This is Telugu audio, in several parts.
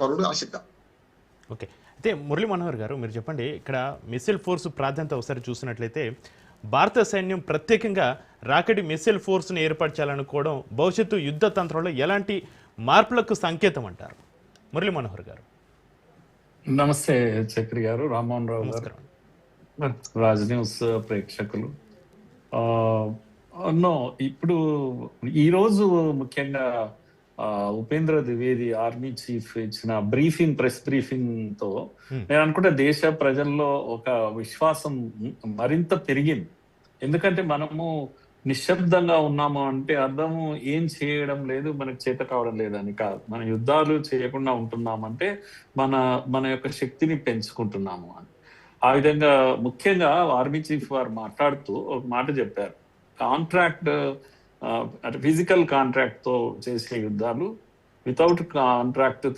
పరులు ఆశిద్దాం. ఓకే. అయితే మురళీ మనోహర్ గారు మీరు చెప్పండి, ఇక్కడ మిస్సైల్ ఫోర్స్ ప్రాధాన్యత ఒకసారి చూసినట్లయితే భారత సైన్యం ప్రత్యేకంగా రాకెట్ మిస్సైల్ ఫోర్స్‌ని ఏర్పాటు చేయాలనుకోవడం భవిష్యత్తు యుద్ధ తంత్రంలో ఎలాంటి మార్పులకు సంకేతం అంటారు? మురళీ మనోహర్ గారు. నమస్తే చక్రి గారు, రామ్మోహన్ రావు గారు, నమస్కారం. రాజ్ న్యూస్ ప్రేక్షకులు. ఆ, నో ఇప్పుడు ఈరోజు ముఖ్యంగా ఉపేంద్ర ద్వివేది ఆర్మీ చీఫ్ ఇచ్చిన ప్రెస్ బ్రీఫింగ్ తో నేను అనుకుంటే దేశ ప్రజల్లో ఒక విశ్వాసం మరింత పెరిగింది. ఎందుకంటే మనము నిశ్శబ్దంగా ఉన్నాము అంటే అర్థము ఏం చేయడం లేదు, మనకు చేత కావడం లేదని కాదు. మన యుద్ధాలు చేయకుండా ఉంటున్నామంటే మన మన యొక్క శక్తిని పెంచుకుంటున్నాము అని. ఆ విధంగా ముఖ్యంగా ఆర్మీ చీఫ్ వారు మాట్లాడుతూ ఒక మాట చెప్పారు. కాంట్రాక్ట్ అంటే ఫిజికల్ కాంట్రాక్ట్ తో చేసే యుద్ధాలు, వితౌట్ కాంట్రాక్ట్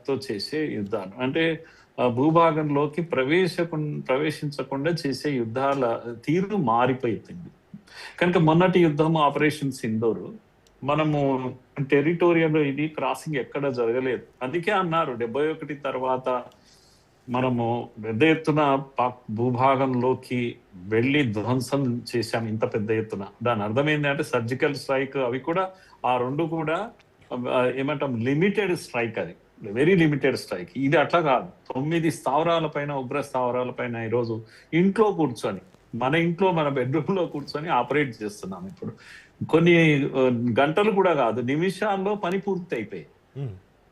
తో చేసే యుద్ధాలు అంటే భూభాగంలోకి ప్రవేశించకుండా చేసే యుద్ధాల తీరు మారిపోయింది. కనుక మొన్నటి యుద్ధం ఆపరేషన్ సింధూర్ మనము టెరిటోరియల్ ఇది క్రాసింగ్ ఎక్కడ జరగలేదు. అందుకే అన్నారు 71 తర్వాత మనము పెద్ద ఎత్తున పాక్ భూభాగంలోకి వెళ్ళి ధ్వంసం చేశాం ఇంత పెద్ద ఎత్తున. దాని అర్థం ఏంటంటే సర్జికల్ స్ట్రైక్ అవి కూడా ఆ రెండు కూడా ఏమంటాం లిమిటెడ్ స్ట్రైక్, అది వెరీ లిమిటెడ్ స్ట్రైక్. ఇది అట్లా కాదు. 9 స్థావరాల పైన ఉగ్ర స్థావరాల పైన ఈరోజు ఇంట్లో కూర్చొని మన ఇంట్లో మన బెడ్రూమ్ లో కూర్చొని ఆపరేట్ చేస్తున్నాం. ఇప్పుడు కొన్ని గంటలు కూడా కాదు, నిమిషాల్లో పని పూర్తి అయిపోయి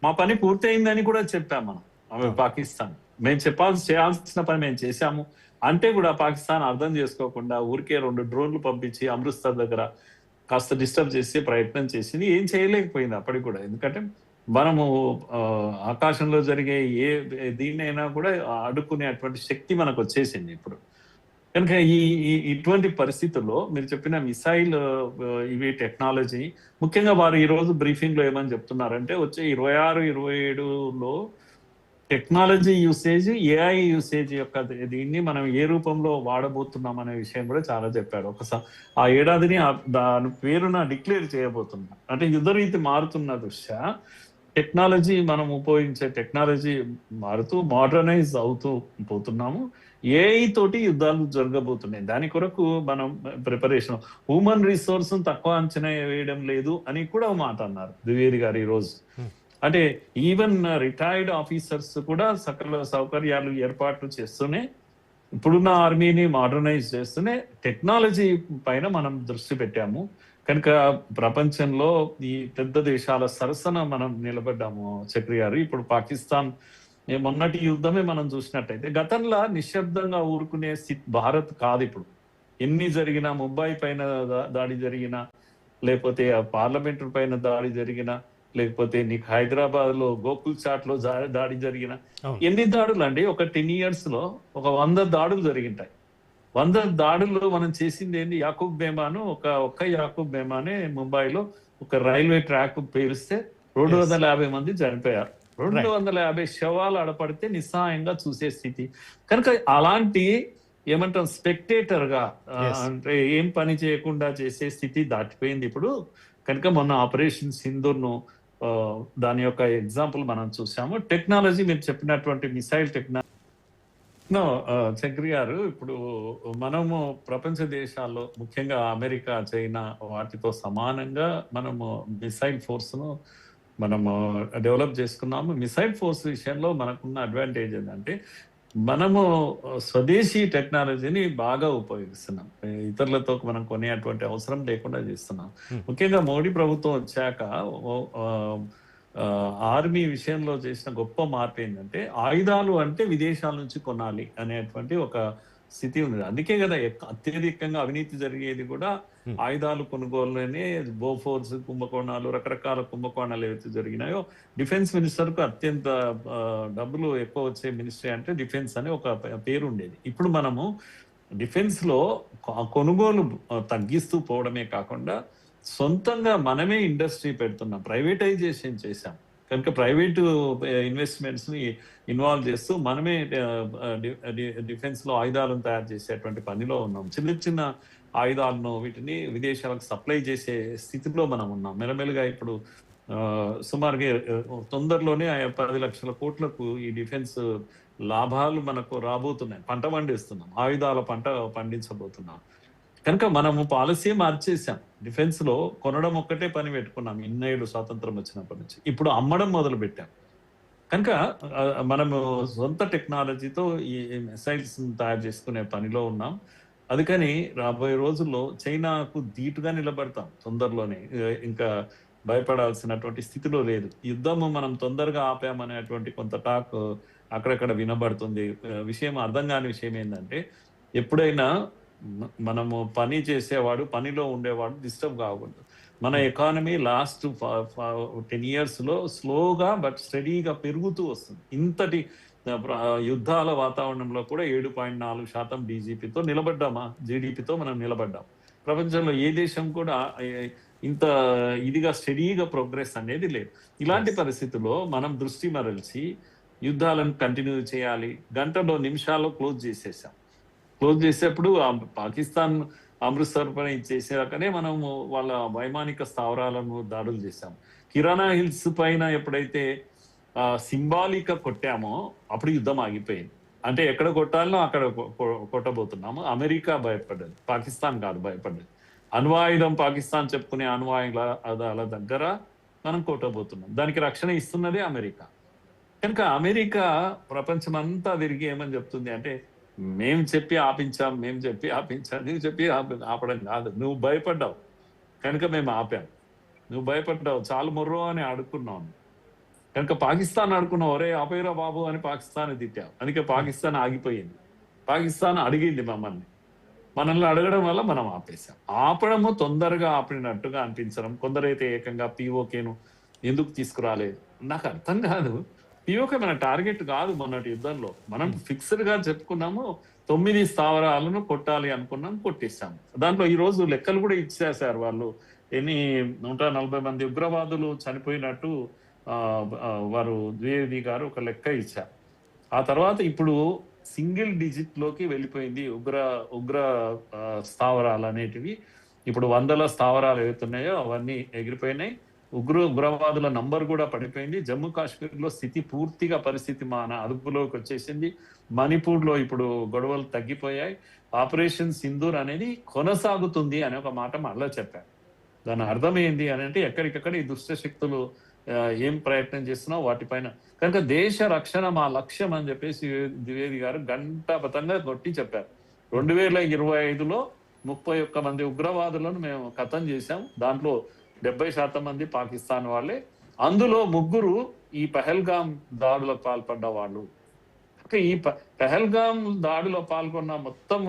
మా పని పూర్తి అయిందని కూడా చెప్పాం మనం పాకిస్తాన్. మేము చేయాల్సిన పని మేము చేశాము అంటే కూడా పాకిస్తాన్ అర్థం చేసుకోకుండా ఊరికే 2 డ్రోన్లు పంపించి అమృత్సర్ దగ్గర కాస్త డిస్టర్బ్ చేసే ప్రయత్నం చేసింది. ఏం చేయలేకపోయింది అప్పటికి కూడా. ఎందుకంటే మనము ఆకాశంలో జరిగే దీన్నైనా కూడా అడ్డుకునేటువంటి శక్తి మనకు వచ్చేసింది ఇప్పుడు. కనుక ఇటువంటి పరిస్థితుల్లో మీరు చెప్పిన మిసైల్ ఇవి టెక్నాలజీ ముఖ్యంగా వారు ఈ రోజు బ్రీఫింగ్ లో ఏమని చెప్తున్నారంటే వచ్చే 26, 27లో టెక్నాలజీ యూసేజ్, ఏఐ యూసేజ్ యొక్క దీన్ని మనం ఏ రూపంలో వాడబోతున్నాం అనే విషయం కూడా చాలా చెప్పారు. ఒకసారి ఆ ఏడాదిని దాని పేరున డిక్లేర్ చేయబోతున్నాం. అంటే యుద్ధ రీతి మారుతున్న దృష్ట్యా టెక్నాలజీ మనం ఉపయోగించే టెక్నాలజీ మారుతూ మోడర్నైజ్ అవుతూ పోతున్నాము. ఏఐ తోటి యుద్ధాలు జరగబోతున్నాయి. దాని కొరకు మనం ప్రిపరేషన్, హ్యూమన్ రిసోర్స్ తక్కువ అంచనా వేయడం లేదు అని కూడా మాట అన్నారు ద్వివేది గారు ఈ రోజు. అంటే ఈవెన్ రిటైర్డ్ ఆఫీసర్స్ కూడా సకల సౌకర్యాలు ఏర్పాట్లు చేస్తూనే ఇప్పుడున్న ఆర్మీని మోడర్నైజ్ చేస్తూనే టెక్నాలజీ పైన మనం దృష్టి పెట్టాము. కనుక ప్రపంచంలో ఈ పెద్ద దేశాల సరసన మనం నిలబడ్డాము చక్రి గారు. ఇప్పుడు పాకిస్తాన్ మొన్నటి యుద్ధమే మనం చూసినట్టయితే గతంలో నిశ్శబ్దంగా ఊరుకునే భారత్ కాదు. ఇప్పుడు ఎన్ని జరిగినా, ముంబై పైన దాడి జరిగినా, లేకపోతే పార్లమెంటు పైన దాడి జరిగినా, లేకపోతే నీకు హైదరాబాద్ లో గోకుల్ చాట్ లో దాడి జరిగిన ఎన్ని దాడులు అండి? ఒక 10 years లో ఒక 100 దాడులు జరిగింటాయి. 100 దాడుల్లో మనం చేసింది ఏంటి? యాకూబ్ బేమాను ఒక్క యాకూబ్ బేమానే ముంబైలో ఒక రైల్వే ట్రాక్ పేలిస్తే 250 మంది చనిపోయారు. 250 శవాలు ఆడపడితే నిస్సహాయంగా చూసే స్థితి. కనుక అలాంటి ఏమంటాం స్పెక్టేటర్ గా అంటే ఏం పని చేయకుండా చేసే స్థితి దాటిపోయింది ఇప్పుడు. కనుక మొన్న ఆపరేషన్ సింధూర్ను దాని యొక్క ఎగ్జాంపుల్ మనం చూసాము. టెక్నాలజీ మీరు చెప్పినటువంటి మిసైల్ టెక్నాలజీ చక్రి గారు, ఇప్పుడు మనము ప్రపంచ దేశాల్లో ముఖ్యంగా అమెరికా, చైనా వాటితో సమానంగా మనము మిసైల్ ఫోర్స్ ను మనము డెవలప్ చేసుకున్నాము. మిసైల్ ఫోర్స్ విషయంలో మనకున్న అడ్వాంటేజ్ ఏంటంటే మనము స్వదేశీ టెక్నాలజీని బాగా ఉపయోగిస్తున్నాం. ఇతరులతో మనం కొనేటువంటి అవసరం లేకుండా చేస్తున్నాం. ముఖ్యంగా మోడీ ప్రభుత్వం వచ్చాక ఆర్మీ విషయంలో చేసిన గొప్ప మార్పు ఏంటంటే ఆయుధాలు అంటే విదేశాల నుంచి కొనాలి అనేటువంటి ఒక స్థితి ఉంది. అందుకే కదా అత్యధికంగా అవినీతి జరిగేది కూడా ఆయుధాలు కొనుగోలులోనే. బోఫోర్స్ కుంభకోణాలు, రకరకాల కుంభకోణాలు ఏవైతే జరిగినాయో, డిఫెన్స్ మినిస్టర్ కు అత్యంత డబ్బులు ఎక్కువ వచ్చే మినిస్ట్రీ అంటే డిఫెన్స్ అనే ఒక పేరు ఉండేది. ఇప్పుడు మనము డిఫెన్స్ లో కొనుగోలు తగ్గిస్తూ పోవడమే కాకుండా సొంతంగా మనమే ఇండస్ట్రీ పెడుతున్నాం, ప్రైవేటైజేషన్ చేశాం. కనుక ప్రైవేటు ఇన్వెస్ట్మెంట్స్ ని ఇన్వాల్వ్ చేస్తూ మనమే డిఫెన్స్ లో ఆయుధాలను తయారు చేసేటువంటి పనిలో ఉన్నాం. చిన్న చిన్న ఆయుధాలను వీటిని విదేశాలకు సప్లై చేసే స్థితిలో మనం ఉన్నాం. మెల్లమెల్లగా ఇప్పుడు సుమారుగా తొందరలోనే 10 లక్షల కోట్లకు ఈ డిఫెన్స్ లాభాలు మనకు రాబోతున్నాయి. పంట పండిస్తున్నాం, ఆయుధాల పంట పండించబోతున్నాం. కనుక మనము పాలసీ మార్చేసాం. డిఫెన్స్ లో కొనడం ఒక్కటే పని పెట్టుకున్నాం ఇన్నేళ్ళు స్వాతంత్రం వచ్చినప్పటి నుంచి. ఇప్పుడు అమ్మడం మొదలు పెట్టాం. కనుక మనము సొంత టెక్నాలజీతో ఈ మిసైల్స్ తయారు చేసుకునే పనిలో ఉన్నాం. అందుకని రాబోయే రోజుల్లో చైనాకు ధీటుగా నిలబడతాం తొందరలోనే. ఇంకా భయపడాల్సినటువంటి స్థితిలో లేదు. యుద్ధము మనం తొందరగా ఆపామనేటువంటి కొంత టాక్ అక్కడక్కడ వినబడుతుంది. విషయం అర్థం కాని విషయం ఏంటంటే, ఎప్పుడైనా మనము పని చేసేవాడు, పనిలో ఉండేవాడు డిస్టర్బ్ కాకూడదు. మన ఎకానమీ లాస్ట్ 10 years లో స్లోగా బట్ స్టడీగా పెరుగుతూ వస్తుంది. ఇంతటి యుద్ధాల వాతావరణంలో కూడా 7.4% డీజీపీతో నిలబడ్డామా, జీడిపితో మనం నిలబడ్డాం. ప్రపంచంలో ఏ దేశం కూడా ఇంత ఇదిగా స్టడీగా ప్రోగ్రెస్ అనేది లేదు. ఇలాంటి పరిస్థితుల్లో మనం దృష్టి మరల్చి యుద్ధాలను కంటిన్యూ చేయాలి. గంటలో నిమిషాల్లో క్లోజ్ చేసేసాం. క్లోజ్ చేసేప్పుడు పాకిస్తాన్ అమృత్సర్ పైన చేసాకనే మనము వాళ్ళ వైమానిక స్థావరాలను దాడులు చేశాం. కిరాణా హిల్స్ పైన ఎప్పుడైతే సింబాలిక కొట్టామో అప్పుడు యుద్ధం ఆగిపోయింది. అంటే ఎక్కడ కొట్టాలనో అక్కడ కొట్టబోతున్నాము. అమెరికా భయపడ్డది, పాకిస్తాన్ కాదు భయపడ్డది. అణ్వాయుధం పాకిస్తాన్ చెప్పుకునే అణ్వాయుధాల దగ్గర మనం కొట్టబోతున్నాం. దానికి రక్షణ ఇస్తున్నదే అమెరికా. కనుక అమెరికా ప్రపంచమంతా తిరిగి ఏమని చెప్తుంది అంటే, మేము చెప్పి ఆపించాం, నువ్వు చెప్పి ఆపడం కాదు, నువ్వు భయపడ్డావు కనుక మేము ఆపాం. నువ్వు భయపడ్డావు, చాలు మొర్రో అని అడుక్కున్నావు. కనుక పాకిస్తాన్ అడుకున్నావు, ఒరే ఆపేరా బాబు అని పాకిస్తాన్ తిట్టావు. అందుకే పాకిస్తాన్ ఆగిపోయింది. పాకిస్తాన్ అడిగింది మనల్ని అడగడం వల్ల మనం ఆపేశాం. ఆపడము తొందరగా ఆపినట్టుగా అనిపించడం. కొందరైతే ఏకంగా పిఓకేను ఎందుకు తీసుకురాలేదు నాకు అర్థం కాదు. పిఓకే మన టార్గెట్ కాదు. మొన్నటి యుద్ధంలో మనం ఫిక్స్డ్ గా చెప్పుకున్నాము, 9 స్థావరాలను కొట్టాలి అనుకున్నాం, కొట్టేశాము. దాంట్లో ఈ రోజు లెక్కలు కూడా ఇచ్చేసారు వాళ్ళు. 140 మంది ఉగ్రవాదులు చనిపోయినట్టు వారు ద్వివేది గారు ఒక లెక్క ఇచ్చారు. ఆ తర్వాత ఇప్పుడు సింగిల్ డిజిట్ లోకి వెళ్ళిపోయింది ఉగ్ర స్థావరాలు అనేటివి. ఇప్పుడు 100 స్థావరాలు ఏవైతున్నాయో అవన్నీ ఎగిరిపోయినాయి. ఉగ్రవాదుల నంబర్ కూడా పడిపోయింది. జమ్మూ కాశ్మీర్ లో స్థితి పూర్తిగా పరిస్థితి మన అదుపులోకి వచ్చేసింది. మణిపూర్ లో ఇప్పుడు గొడవలు తగ్గిపోయాయి. ఆపరేషన్ సింధూర్ అనేది కొనసాగుతుంది అనే ఒక మాట మళ్ళా చెప్పారు. దాని అర్థం ఏంటి అని అంటే, ఎక్కడికక్కడ ఈ దుష్ట శక్తులు ఏం ప్రయత్నం చేస్తున్నావు వాటిపైన. కనుక దేశ రక్షణ మా లక్ష్యం అని చెప్పేసి ద్వివేది గారు గంటాపతంగా కొట్టి చెప్పారు. 2025లో 31 మంది ఉగ్రవాదులను మేము ఖతం చేశాం. దాంట్లో 70% మంది పాకిస్తాన్ వాళ్ళే. అందులో 3 ఈ పహల్గాం దాడులకు పాల్పడ్డ వాళ్ళు. ఈ పహల్గాం దాడిలో పాల్గొన్న మొత్తం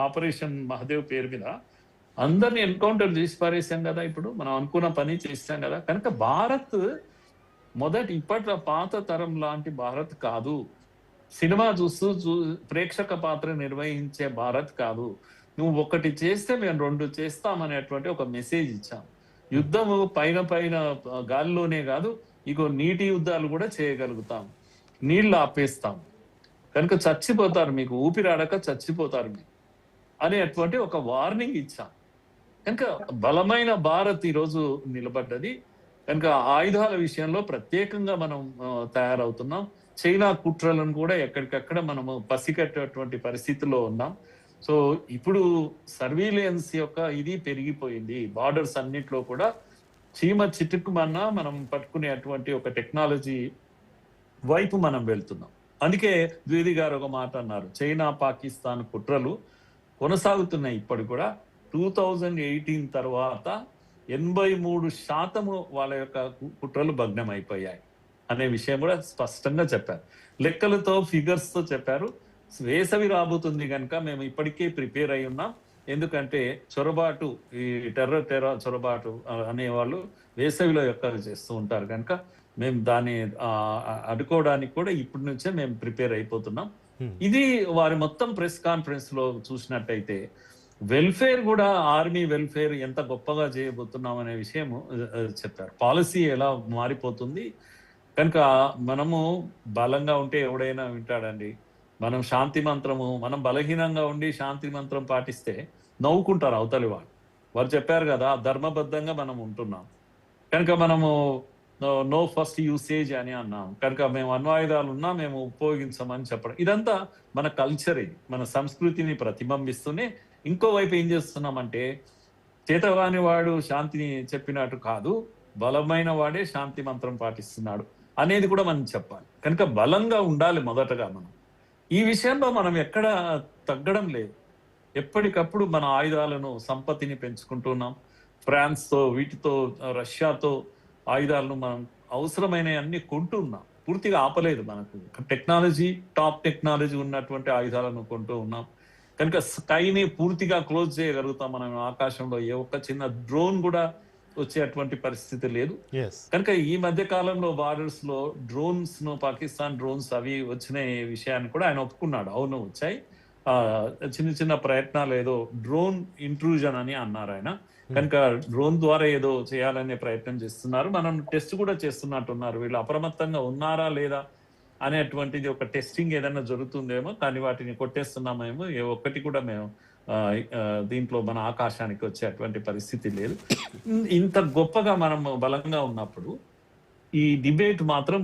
ఆపరేషన్ మహదేవ్ పేరు మీద అందరిని ఎన్కౌంటర్ చేసి పారేసాం కదా. ఇప్పుడు మనం అనుకున్న పని చేసాం కదా. కనుక భారత్ ఇప్పట్లో పాత తరం లాంటి భారత్ కాదు. సినిమా చూస్తూ ప్రేక్షక పాత్ర నిర్వహించే భారత్ కాదు. నువ్వు ఒకటి చేస్తే మేము 2 చేస్తామనేటువంటి ఒక మెసేజ్ ఇచ్చాం. యుద్ధము పైన గాలిలోనే కాదు, ఇగో నీటి యుద్ధాలు కూడా చేయగలుగుతాం. నీళ్లు ఆపేస్తాం. కనుక చచ్చిపోతారు, మీకు ఊపిరాడక చచ్చిపోతారు మీరు అనేటువంటి ఒక వార్నింగ్ ఇచ్చాం. కనుక బలమైన భారత్ ఈరోజు నిలబడ్డది. కనుక ఆయుధాల విషయంలో ప్రత్యేకంగా మనం తయారవుతున్నాం. చైనా కుట్రలను కూడా ఎక్కడికక్కడ మనము పసికట్టేటువంటి పరిస్థితిలో ఉన్నాం. సో ఇప్పుడు సర్వీలెన్స్ యొక్క ఇది పెరిగిపోయింది. బార్డర్స్ అన్నిట్లో కూడా చీమ చిటుకుమన్నా మనం పట్టుకునేటువంటి ఒక టెక్నాలజీ వైపు మనం వెళ్తున్నాం. అందుకే ద్వివేది గారు ఒక మాట అన్నారు, చైనా పాకిస్తాన్ కుట్రలు కొనసాగుతున్నాయి. ఇప్పటి కూడా 2018 తర్వాత 83% వాళ్ళ యొక్క కుట్రలు భగ్నం అయిపోయాయి అనే విషయం కూడా స్పష్టంగా చెప్పారు. లెక్కలతో ఫిగర్స్ తో చెప్పారు. వేసవి రాబోతుంది కనుక మేము ఇప్పటికే ప్రిపేర్ అయి ఉన్నాం. ఎందుకంటే చొరబాటు, ఈ టెర్రర్ చొరబాటు అనేవాళ్ళు వేసవిలో ఎక్కలు చేస్తూ ఉంటారు కనుక మేము దాన్ని అడ్డుకోవడానికి కూడా ఇప్పటి నుంచే మేము ప్రిపేర్ అయిపోతున్నాం. ఇది వారి మొత్తం ప్రెస్ కాన్ఫరెన్స్ లో చూసినట్టయితే వెల్ఫేర్ కూడా, ఆర్మీ వెల్ఫేర్ ఎంత గొప్పగా చేయబోతున్నాం అనే విషయం చెప్పారు. పాలసీ ఎలా మారిపోతుంది. కనుక మనము బలంగా ఉంటే ఎవడైనా వింటాడండి. మనం శాంతి మంత్రము, మనం బలహీనంగా ఉండి శాంతి మంత్రం పాటిస్తే నవ్వుకుంటారు అవతలి వారు చెప్పారు కదా, ధర్మబద్ధంగా మనం ఉంటున్నాం. కనుక మనము నో ఫస్ట్ యూసేజ్ అని అన్నాం. కనుక మేము అణ్వాయుధాలు ఉన్నా మేము ఉపయోగించమని చెప్పడం, ఇదంతా మన కల్చర్, ఇది మన సంస్కృతిని ప్రతిబింబిస్తూనే ఇంకోవైపు ఏం చేస్తున్నామంటే చేతగాని వాడు శాంతిని చెప్పినట్టు కాదు, బలమైన వాడే శాంతి మంత్రం పాటిస్తున్నాడు అనేది కూడా మనం చెప్పాలి. కనుక బలంగా ఉండాలి మొదటగా మనం. ఈ విషయంలో మనం ఎక్కడ తగ్గడం లేదు. ఎప్పటికప్పుడు మన ఆయుధాలను సంపత్తిని పెంచుకుంటున్నాం. ఫ్రాన్స్తో, వీటితో, రష్యాతో ఆయుధాలను మనం అవసరమైన అన్ని కొంటున్నాం. పూర్తిగా ఆపలేదు. మనకు టెక్నాలజీ, టాప్ టెక్నాలజీ ఉన్నటువంటి ఆయుధాలను కొంటూ ఉన్నాం. కనుక స్కైని పూర్తిగా క్లోజ్ చేయగలుగుతాం మనం. ఆకాశంలో ఏ ఒక్క చిన్న డ్రోన్ కూడా వచ్చేటువంటి పరిస్థితి లేదు. కనుక ఈ మధ్య కాలంలో బార్డర్స్ లో డ్రోన్స్ ను, పాకిస్తాన్ డ్రోన్స్ అవి వచ్చిన విషయాన్ని కూడా ఆయన ఒప్పుకున్నాడు. అవును వచ్చాయి, చిన్న చిన్న ప్రయత్నాలు, ఏదో డ్రోన్ ఇంట్రూజన్ అని అన్నారు ఆయన. కనుక డ్రోన్ ద్వారా ఏదో చేయాలనే ప్రయత్నం చేస్తున్నారు. మనం టెస్ట్ కూడా చేస్తున్నట్టున్నారు. వీళ్ళు అప్రమత్తంగా ఉన్నారా లేదా అనేటువంటిది ఒక టెస్టింగ్ ఏదైనా జరుగుతుందేమో, కానీ వాటిని కొట్టేస్తున్నామేమో. ఏ ఒక్కటి కూడా మేము దీంట్లో మన ఆకాశానికి వచ్చేటువంటి పరిస్థితి లేదు. ఇంత గొప్పగా మనం బలంగా ఉన్నప్పుడు ఈ డిబేట్ మాత్రం